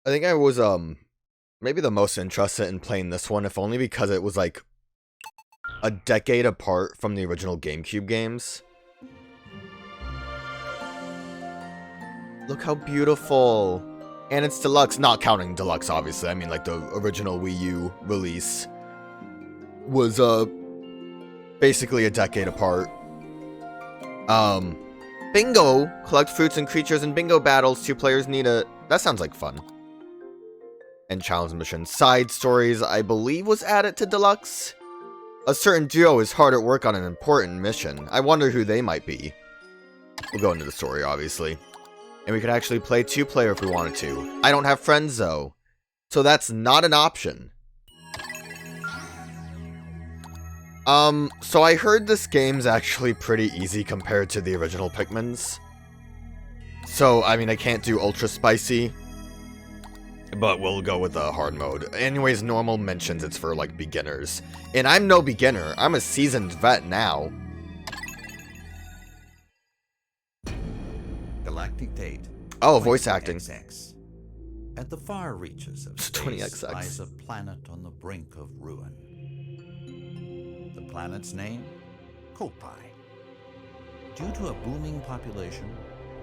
I think I was, maybe the most interested in playing this one, if only because it was, like, a decade apart from the original GameCube games. Look how beautiful. And it's Deluxe, not counting Deluxe, obviously. I mean, like, the original Wii U release was, basically a decade apart. Bingo! Collect fruits and creatures in bingo battles. 2 players need a... That sounds like fun. And challenge mission. Side stories, I believe, was added to Deluxe. A certain duo is hard at work on an important mission. I wonder who they might be. We'll go into the story, obviously. And we could actually play 2-player if we wanted to. I don't have friends, though. So that's not an option. So I heard this game's actually pretty easy compared to the original Pikmin's. So, I mean, I can't do ultra spicy, but we'll go with the hard mode. Anyways, normal mentions it's for, like, beginners. And I'm no beginner. I'm a seasoned vet now. Galactic date. Oh, voice acting. XX. At the far reaches of space 20XX. lies a planet on the brink of ruin. The planet's name? Koppai. Due to a booming population,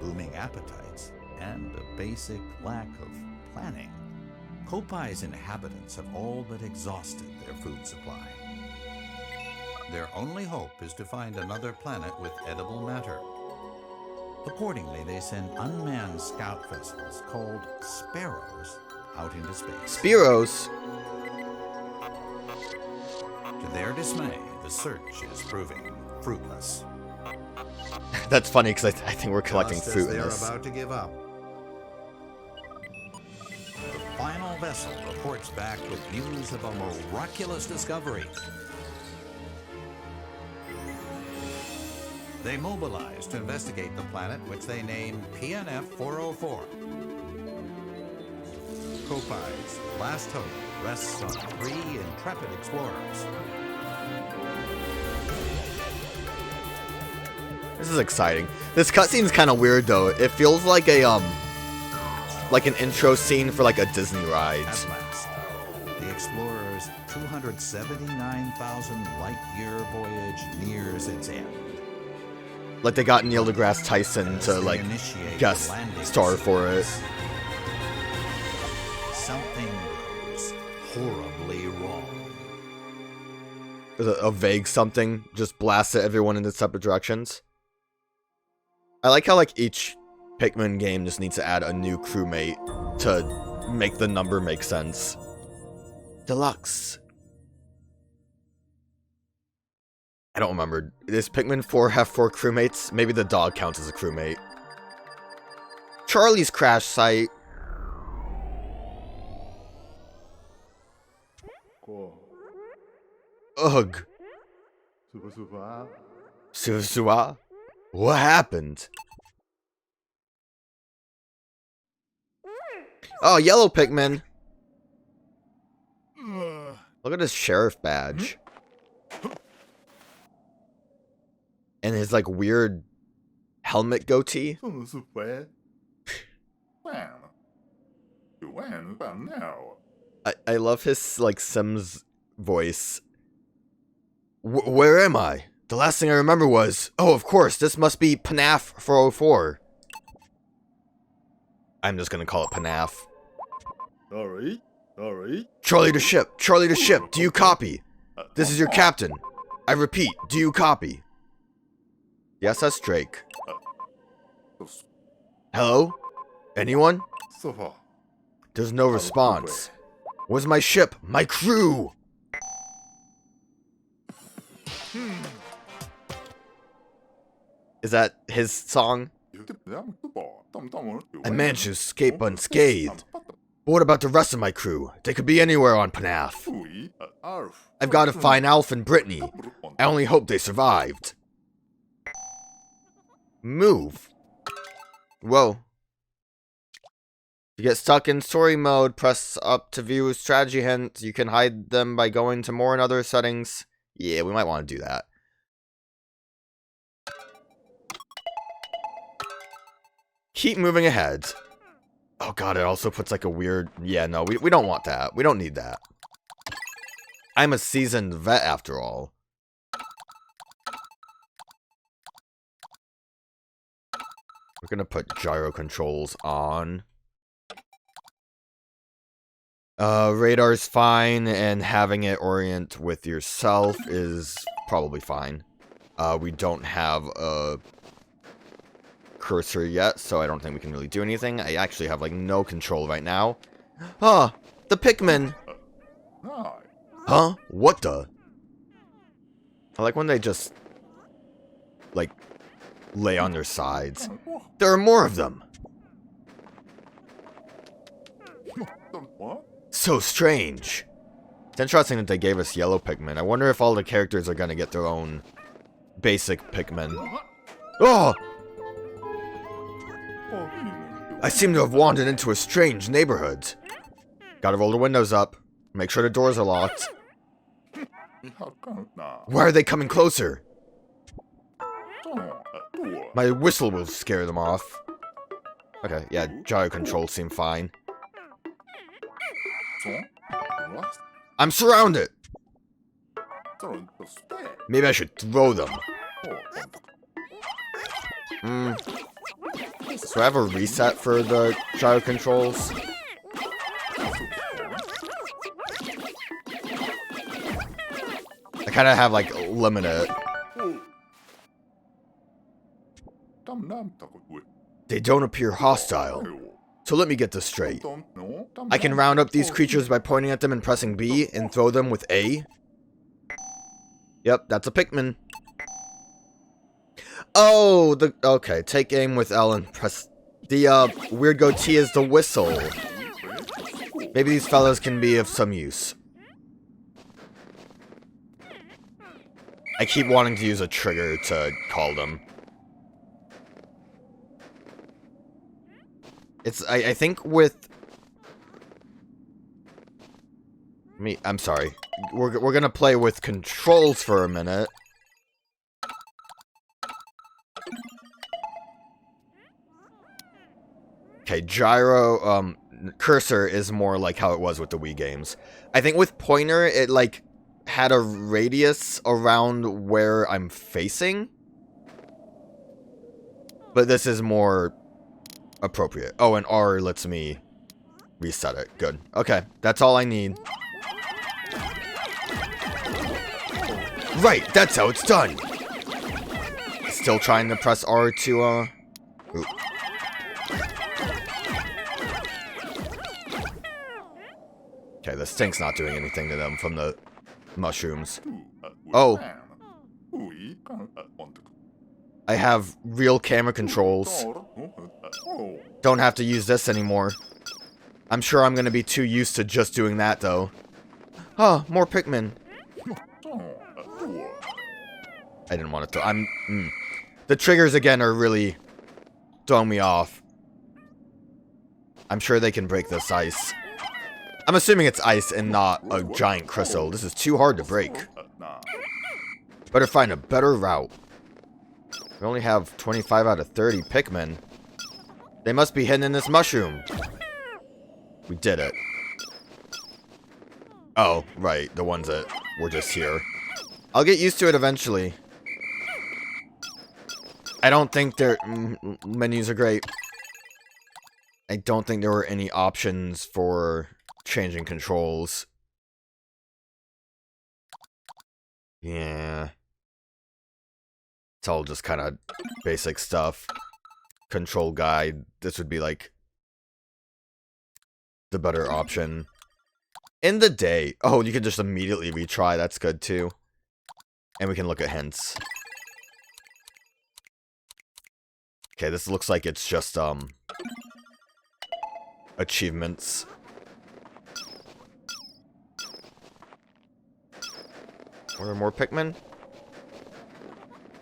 booming appetites, and a basic lack of planning, Koppai's inhabitants have all but exhausted their food supply. Their only hope is to find another planet with edible matter. Accordingly, they send unmanned scout vessels called SPEROS out into space. SPEROS? To their dismay, the search is proving fruitless. That's funny because I think we're collecting Just fruit as in they're this. about to give up, the final vessel reports back with news of a miraculous discovery. They mobilize to investigate the planet, which they name PNF 404. Koppai's last hope rests on 3 intrepid explorers. This is exciting. This cutscene's kind of weird though. It feels like a like an intro scene for like a Disney ride. At last, the explorers' 279,000 light-year voyage nears its end. Like they got Neil deGrasse Tyson to like guest star for it. Something goes horribly wrong. A vague something just blasted everyone into separate directions. I like how like each Pikmin game just needs to add a new crewmate to make the number make sense. Deluxe. I don't remember. Does Pikmin 4 have 4 crewmates? Maybe the dog counts as a crewmate. Charlie's crash site. Ugh. Suwa? What happened? Oh, yellow Pikmin. Look at his sheriff badge. And his, like, weird helmet goatee. I love his, like, Sims voice. Where am I? The last thing I remember was... Oh, of course, this must be PNAF 404. I'm just gonna call it PNAF. Alright. Charlie to ship! Charlie to ship! Do you copy? This is your captain. I repeat, do you copy? Yes, that's Drake. Hello? Anyone? There's no response. Where's my ship? My crew! Is that his song? I managed to escape unscathed. But what about the rest of my crew? They could be anywhere on PNAF. I've got to find Alph and Brittany. I only hope they survived. Move. Whoa. To get stuck in story mode, press up to view strategy hints. You can hide them by going to more and other settings. Yeah, we might want to do that. Keep moving ahead. Oh god, it also puts like a weird... Yeah, no, we don't want that. We don't need that. I'm a seasoned vet after all. We're gonna put gyro controls on. Radar's fine, and having it orient with yourself is probably fine. We don't have a cursor yet, so I don't think we can really do anything. I actually have, like, no control right now. Ah! The Pikmin! Huh? What the? I like when they just, like, lay on their sides. There are more of them! So strange. It's interesting that they gave us yellow Pikmin. I wonder if all the characters are gonna get their own basic Pikmin. Oh! I seem to have wandered into a strange neighborhood. Gotta roll the windows up. Make sure the doors are locked. Why are they coming closer? My whistle will scare them off. Okay, yeah, gyro controls seem fine. I'm surrounded! Maybe I should throw them. So I have a reset for the gyro controls. I kind of have, like, limited. They don't appear hostile. So let me get this straight. I can round up these creatures by pointing at them and pressing B and throw them with A. Yep, that's a Pikmin. Oh, okay, take aim with L and press... The, weird goatee is the whistle. Maybe these fellows can be of some use. I keep wanting to use a trigger to call them. It's, I think with... I'm sorry. We're gonna play with controls for a minute. Okay, gyro, cursor is more like how it was with the Wii games. I think with pointer, it, like, had a radius around where I'm facing. But this is more appropriate. Oh, and R lets me reset it. Good. Okay, that's all I need. Right, that's how it's done! Still trying to press R to, Ooh. Okay, the stink's not doing anything to them from the mushrooms. Oh. I have real camera controls. Don't have to use this anymore. I'm sure I'm gonna be too used to just doing that, though. Ah, more Pikmin. I didn't want to throw... The triggers, again, are really throwing me off. I'm sure they can break this ice. I'm assuming it's ice and not a giant crystal. This is too hard to break. Better find a better route. We only have 25 out of 30 Pikmin. They must be hidden in this mushroom. We did it. Oh, right. The ones that were just here. I'll get used to it eventually. I don't think their menus are great. I don't think there were any options for changing controls. Yeah. It's all just kind of basic stuff. Control guide. This would be like the better option. In the day. Oh, you can just immediately retry. That's good too. And we can look at hints. Okay, this looks like it's just achievements. Are there more Pikmin?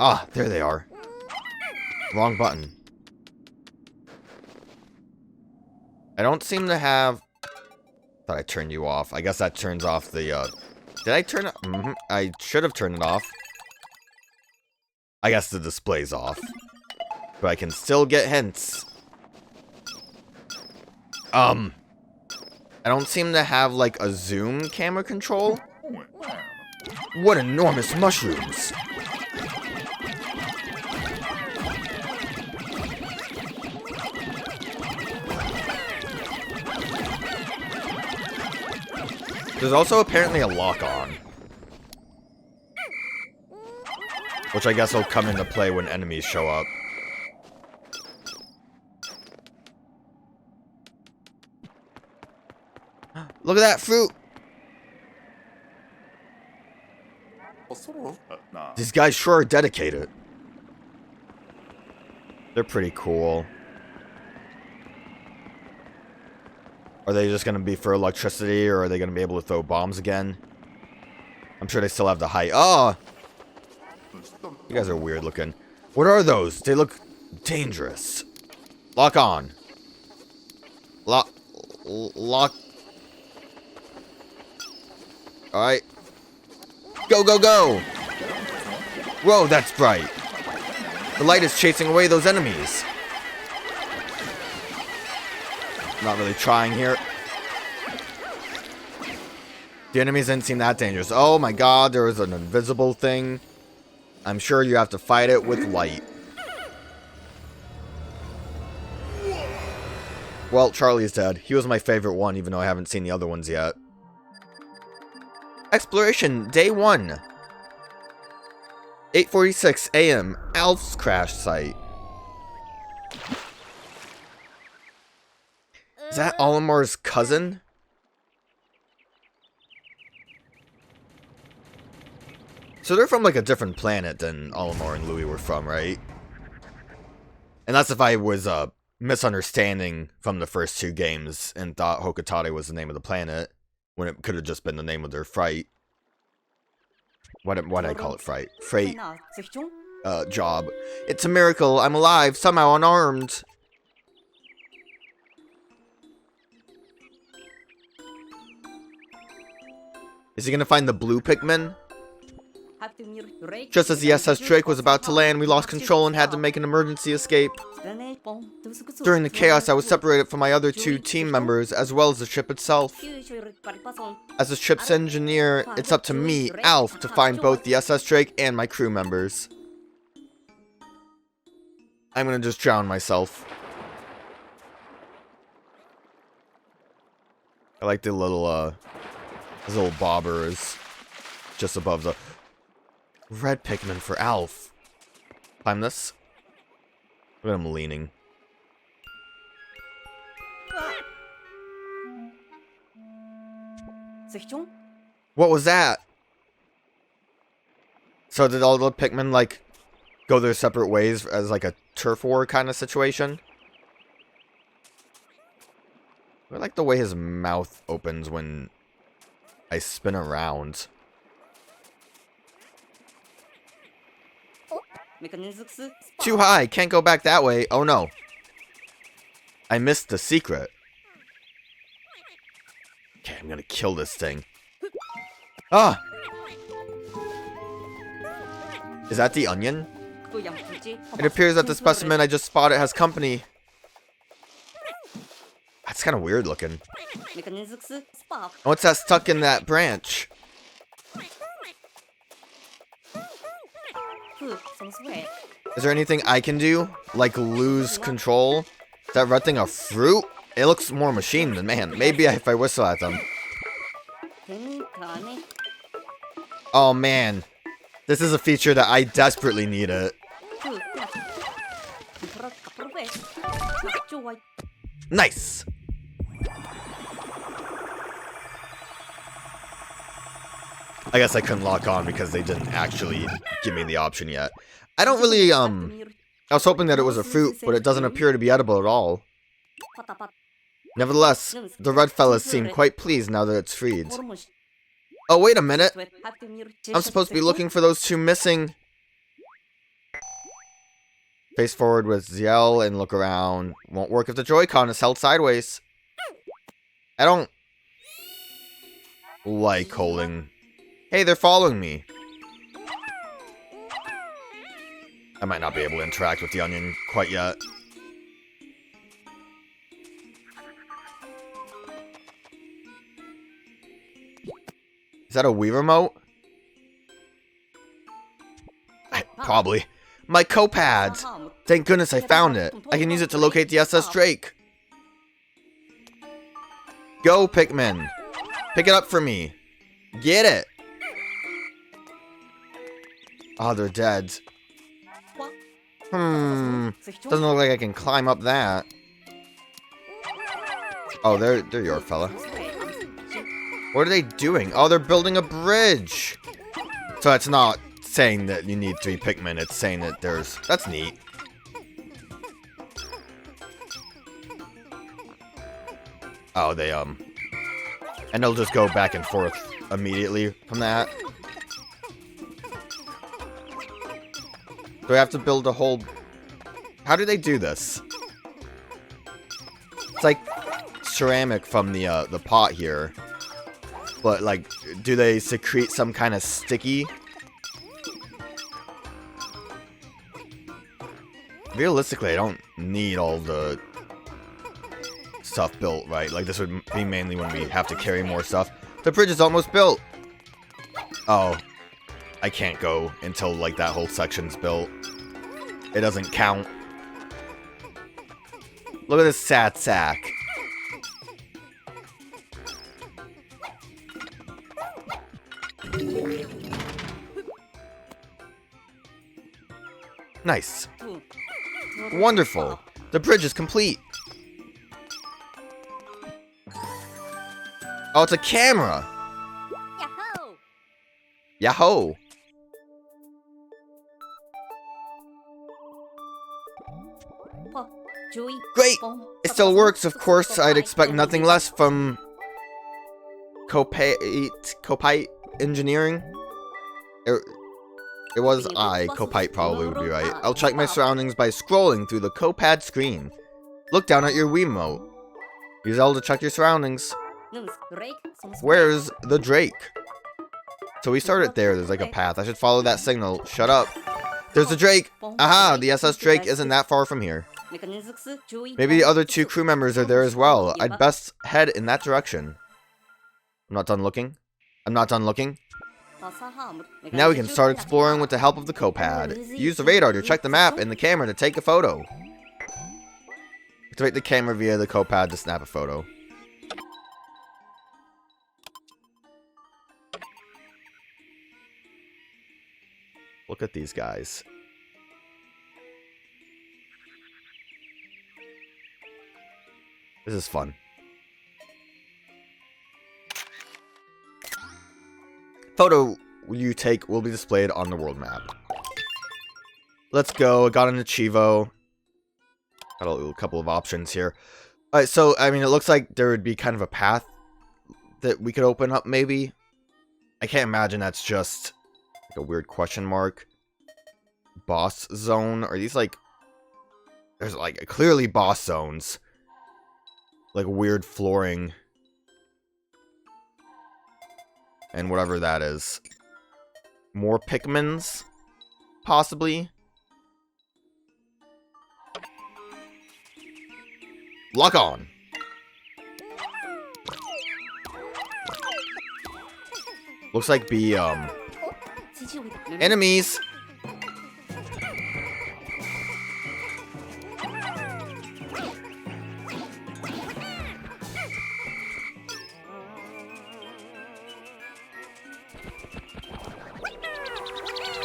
Ah, there they are. Wrong button. I don't seem to have... Thought I turned you off. I guess that turns off the, Did I turn it? I should have turned it off. I guess the display's off. But I can still get hints. I don't seem to have, like, a zoom camera control. What enormous mushrooms! There's also apparently a lock-on, which I guess will come into play when enemies show up. Look at that fruit! These guys sure are dedicated. They're pretty cool. Are they just gonna be for electricity, or are they gonna be able to throw bombs again? I'm sure they still have the height. Oh! You guys are weird looking. What are those? They look dangerous. Lock on. Lock. Alright. Go, go, go! Whoa, that's bright. The light is chasing away those enemies. Not really trying here. The enemies didn't seem that dangerous. Oh my god, there is an invisible thing. I'm sure you have to fight it with light. Well, Charlie's dead. He was my favorite one, even though I haven't seen the other ones yet. Exploration, day 1. 8:46 a.m. Alph's crash site. Is that Olimar's cousin? So they're from like a different planet than Olimar and Louis were from, right? And that's if I was misunderstanding from the first 2 games and thought Hokotare was the name of the planet, when it could have just been the name of their freight. Why did I call it freight? Freight. Job. It's a miracle. I'm alive, somehow unarmed. Is he gonna find the blue Pikmin? Just as the SS Drake was about to land, we lost control and had to make an emergency escape. During the chaos, I was separated from my other 2 team members, as well as the ship itself. As the ship's engineer, it's up to me, Alph, to find both the SS Drake and my crew members. I'm gonna just drown myself. I like the little, his little bobber is just above the... Red Pikmin for Alph. Climb this. Look at him leaning. What was that? So did all the Pikmin, like, go their separate ways as, like, a turf war kind of situation? I like the way his mouth opens when I spin around. Too high, can't go back that way. Oh no. I missed the secret. Okay, I'm gonna kill this thing. Ah! Is that the onion? It appears that the specimen I just spotted has company. That's kind of weird looking. What's that stuck in that branch? Is there anything I can do? Like lose control? Is that red thing a fruit? It looks more machine than man. Maybe if I whistle at them. Oh man. This is a feature that I desperately needed. Nice! I guess I couldn't lock on because they didn't actually give me the option yet. I don't really, I was hoping that it was a fruit, but it doesn't appear to be edible at all. Nevertheless, the red fellas seem quite pleased now that it's freed. Oh, wait a minute! I'm supposed to be looking for those 2 missing... Face forward with ZL and look around. Won't work if the Joy-Con is held sideways. I don't... like holding... Hey, they're following me. I might not be able to interact with the onion quite yet. Is that a Wii remote? Probably. My Koppads! Thank goodness I found it. I can use it to locate the SS Drake. Go, Pikmin. Pick it up for me. Get it. Oh, they're dead. Doesn't look like I can climb up that. Oh, they're your fella. What are they doing? Oh, they're building a bridge. So it's not saying that you need 3 Pikmin. It's saying that there's... That's neat. Oh, they, And they'll just go back and forth immediately from that. Do I have to build a whole... How do they do this? It's like ceramic from the pot here. But, like, do they secrete some kind of sticky? Realistically, I don't need all the stuff built, right? Like, this would be mainly when we have to carry more stuff. The bridge is almost built! Oh. I can't go until, like, that whole section's built. It doesn't count. Look at this sad sack. Nice. Wonderful. The bridge is complete. Oh, it's a camera. Yahoo! Great! It still works, of course. I'd expect nothing less from Koppaite engineering. It was Koppaite probably would be right. I'll check my surroundings by scrolling through the Koppad screen. Look down at your Wiimote. Use L to check your surroundings. Where's the Drake? So we started there. There's like a path. I should follow that signal. Shut up. There's the Drake. Aha! The SS Drake isn't that far from here. Maybe the other 2 crew members are there as well. I'd best head in that direction. I'm not done looking. I'm not done looking. Now we can start exploring with the help of the Koppad. Use the radar to check the map and the camera to take a photo. Activate the camera via the Koppad to snap a photo. Look at these guys. This is fun. Photo you take will be displayed on the world map. Let's go. I got an Achievo. Got a couple of options here. Alright, so, I mean, it looks like there would be kind of a path that we could open up, maybe. I can't imagine that's just like a weird question mark. Boss zone? Are these like... There's like clearly boss zones. Like weird flooring. And whatever that is. More Pikmins? Possibly? Lock on! Looks like enemies!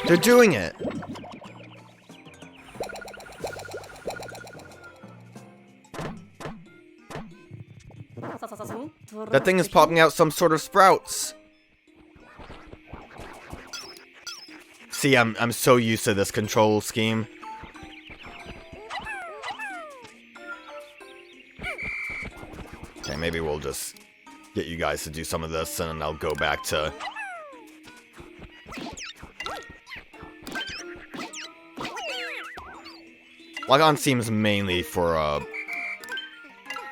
They're doing it! That thing is popping out some sort of sprouts. See, I'm so used to this control scheme. Okay, maybe we'll just get you guys to do some of this, and then I'll go back to... Lock-on seems mainly for,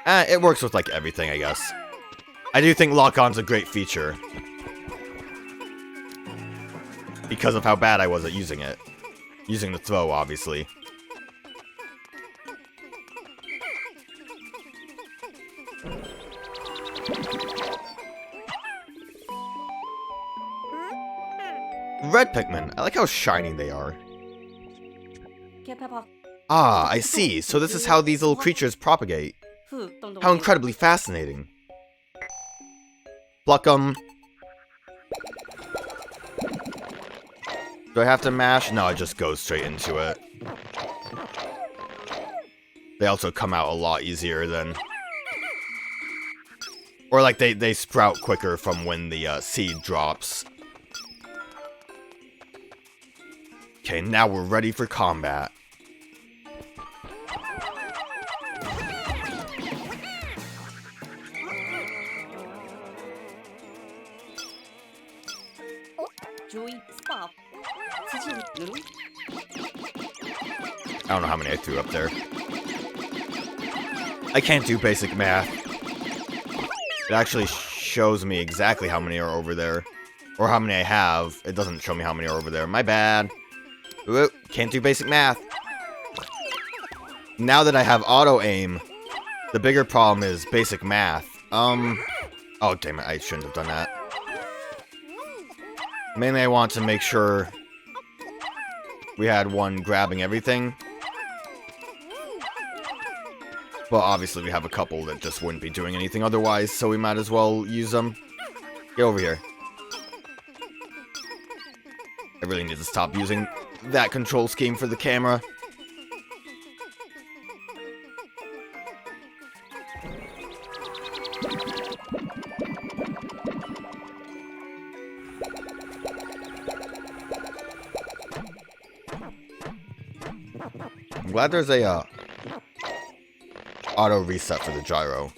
it works with, like, everything, I guess. I do think lock-on's a great feature. Because of how bad I was at using it. Using the throw, obviously. Red Pikmin. I like how shiny they are. Ah, I see. So this is how these little creatures propagate. How incredibly fascinating. Pluck 'em. Do I have to mash? No, I just go straight into it. They also come out a lot easier than... Or like they sprout quicker from when the seed drops. Okay, now we're ready for combat. I don't know how many I threw up there. I can't do basic math. It actually shows me exactly how many are over there. Or how many I have. It doesn't show me how many are over there. My bad. Ooh, can't do basic math. Now that I have auto-aim, the bigger problem is basic math. Oh, damn it. I shouldn't have done that. Mainly I want to make sure we had one grabbing everything. But obviously we have a couple that just wouldn't be doing anything otherwise, so we might as well use them. Get over here. I really need to stop using that control scheme for the camera. I'm glad there's a auto reset for the gyro.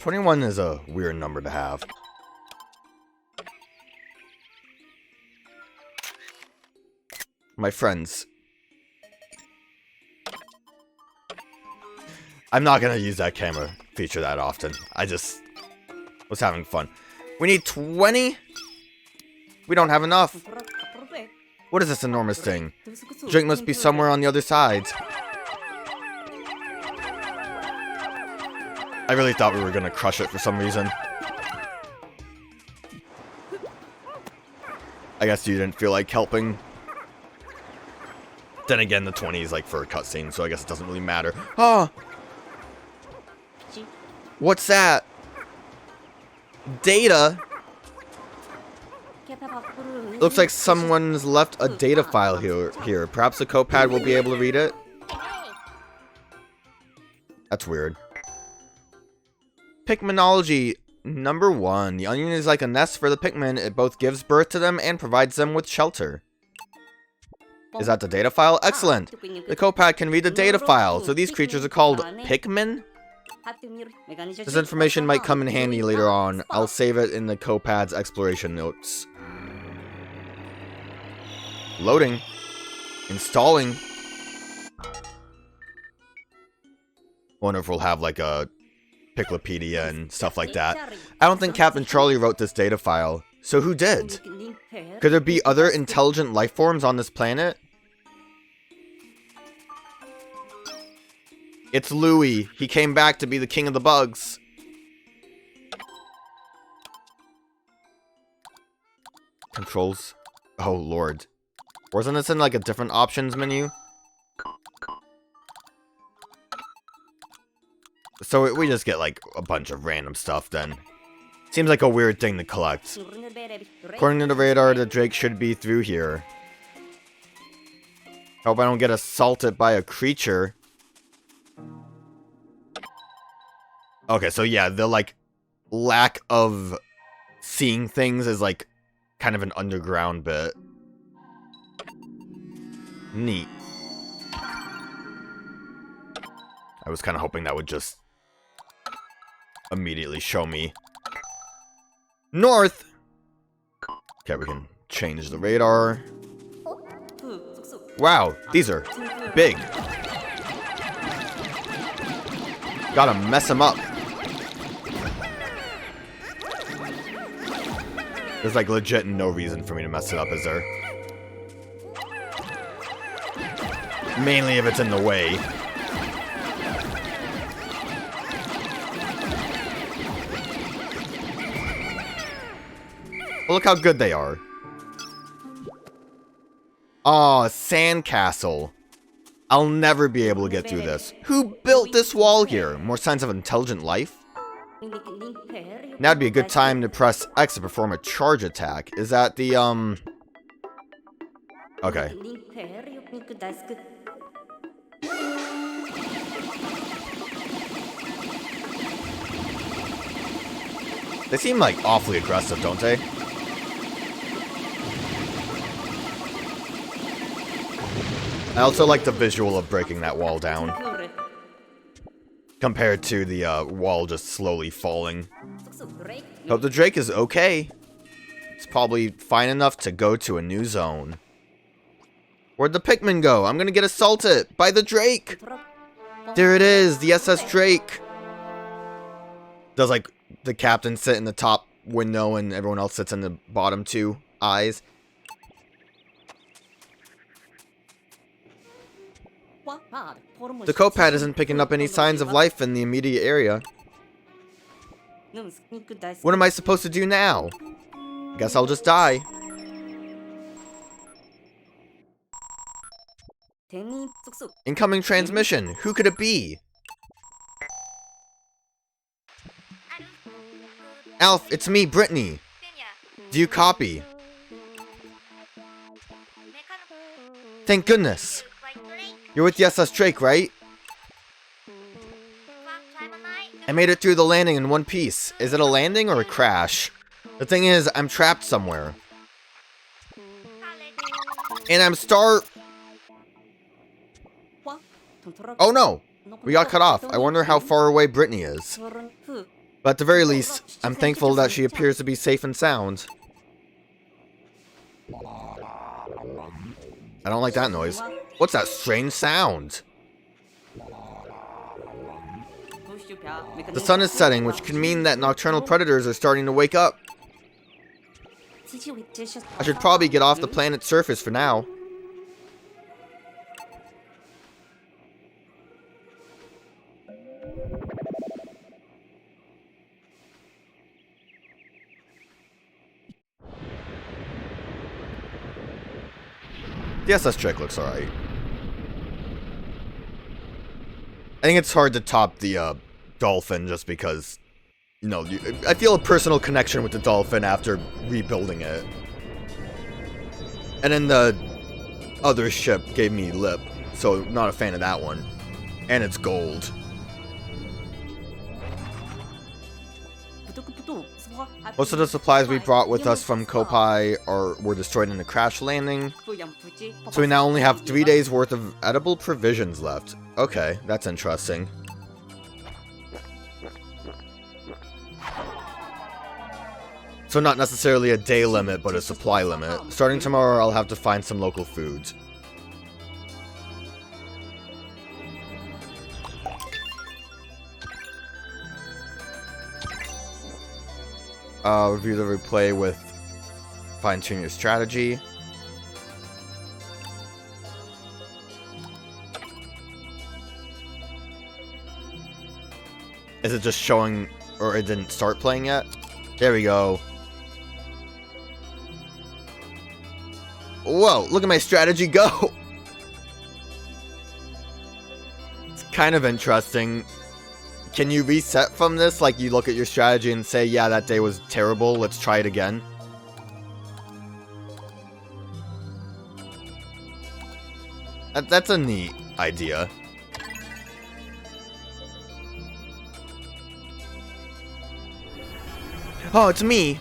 $21 is a weird number to have. My friends. I'm not gonna use that camera feature that often. I just was having fun. We need 20? We don't have enough. What is this enormous thing? Drink must be somewhere on the other side. I really thought we were gonna crush it for some reason. I guess you didn't feel like helping. Then again, the 20 is like for a cutscene, so I guess it doesn't really matter. Ah! What's that? Data? Looks like someone's left a data file here. Perhaps the Koppai will be able to read it? That's weird. Pikminology number 1. The onion is like a nest for the Pikmin. It both gives birth to them and provides them with shelter. Is that the data file? Excellent! The Koppai can read the data file, so these creatures are called Pikmin? This information might come in handy later on. I'll save it in the Koppai's exploration notes. Loading. Installing. Wonder if we'll have like a Piklopedia and stuff like that. I don't think Captain Charlie wrote this data file. So who did? Could there be other intelligent life forms on this planet? It's Louie. He came back to be the king of the bugs. Controls. Oh, Lord. Wasn't this in like a different options menu? So we just get like a bunch of random stuff then. Seems like a weird thing to collect. According to the radar, the Drake should be through here. Hope I don't get assaulted by a creature. Okay, so yeah, the like lack of seeing things is like kind of an underground bit. Neat. I was kind of hoping that would just immediately show me north. Okay, we can change the radar. Wow, these are big. Gotta mess them up. There's like legit no reason for me to mess it up, is there? Mainly if it's in the way. Well, look how good they are. Aw, sandcastle. I'll never be able to get through this. Who built this wall here? More signs of intelligent life? Now'd be a good time to press X to perform a charge attack. Is that the, Okay. They seem, like, awfully aggressive, don't they? I also like the visual of breaking that wall down. Compared to the, wall just slowly falling. Hope the Drake is okay. It's probably fine enough to go to a new zone. Where'd the Pikmin go? I'm gonna get assaulted by the Drake! There it is, the SS Drake! Does, like, the captain sit in the top window and everyone else sits in the bottom two eyes? The Koppai isn't picking up any signs of life in the immediate area. What am I supposed to do now? Guess I'll just die. Incoming transmission. Who could it be? Alph, it's me, Brittany. Do you copy? Thank goodness. You're with the SS Drake, right? I made it through the landing in one piece. Is it a landing or a crash? The thing is, I'm trapped somewhere. And I'm Oh no! We got cut off. I wonder how far away Brittany is. But at the very least, I'm thankful that she appears to be safe and sound. I don't like that noise. What's that strange sound? The sun is setting, which could mean that nocturnal predators are starting to wake up. I should probably get off the planet's surface for now. The SS Drake looks alright. I think it's hard to top the dolphin just because, you know, I feel a personal connection with the dolphin after rebuilding it. And then the other ship gave me lip, so not a fan of that one. And it's gold. Most of the supplies we brought with us from Koppai were destroyed in the crash landing, so we now only have 3 days worth of edible provisions left. Okay, that's interesting. So not necessarily a day limit, but a supply limit. Starting tomorrow, I'll have to find some local foods. Review the replay with fine-tune your strategy. Is it just showing, or it didn't start playing yet? There we go. Whoa, look at my strategy go! It's kind of interesting. Can you reset from this? Like, you look at your strategy and say, yeah, that day was terrible, let's try it again. That's a neat idea. Oh, it's me!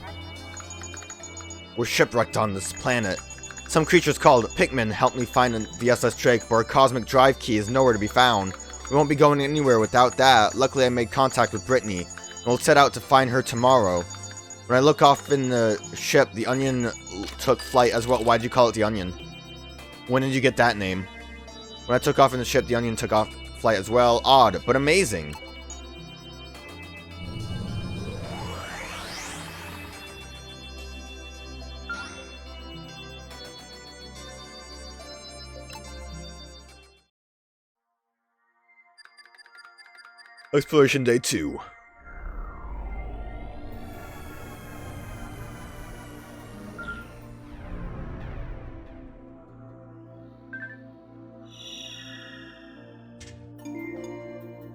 We're shipwrecked on this planet. Some creatures called Pikmin helped me find the SS Drake, but our cosmic drive key is nowhere to be found. We won't be going anywhere without that. Luckily, I made contact with Brittany, and we'll set out to find her tomorrow. When I look off in the ship, the Onion took flight as well. Why'd you call it the Onion? When did you get that name? When I took off in the ship, the Onion took off flight as well. Odd, but amazing. Exploration Day 2.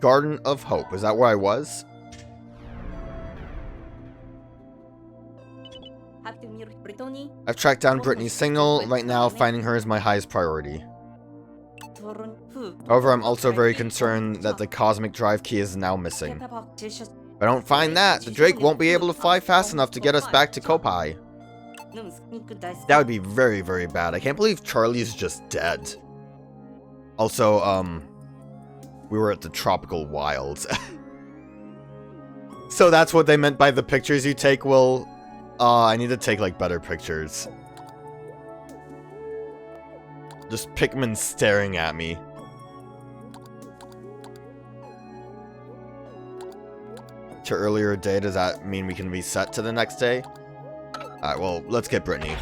Garden of Hope. Is that where I was? I've tracked down Brittany's signal. Right now, finding her is my highest priority. However, I'm also very concerned that the cosmic drive key is now missing. If I don't find that, the Drake won't be able to fly fast enough to get us back to Koppai. That would be very, very bad. I can't believe Charlie's just dead. Also, we were at the tropical wilds. So that's what they meant by the pictures you take, Will. I need to take, like, better pictures. Just Pikmin staring at me. To earlier day, does that mean we can reset to the next day? Alright, well, let's get Brittany.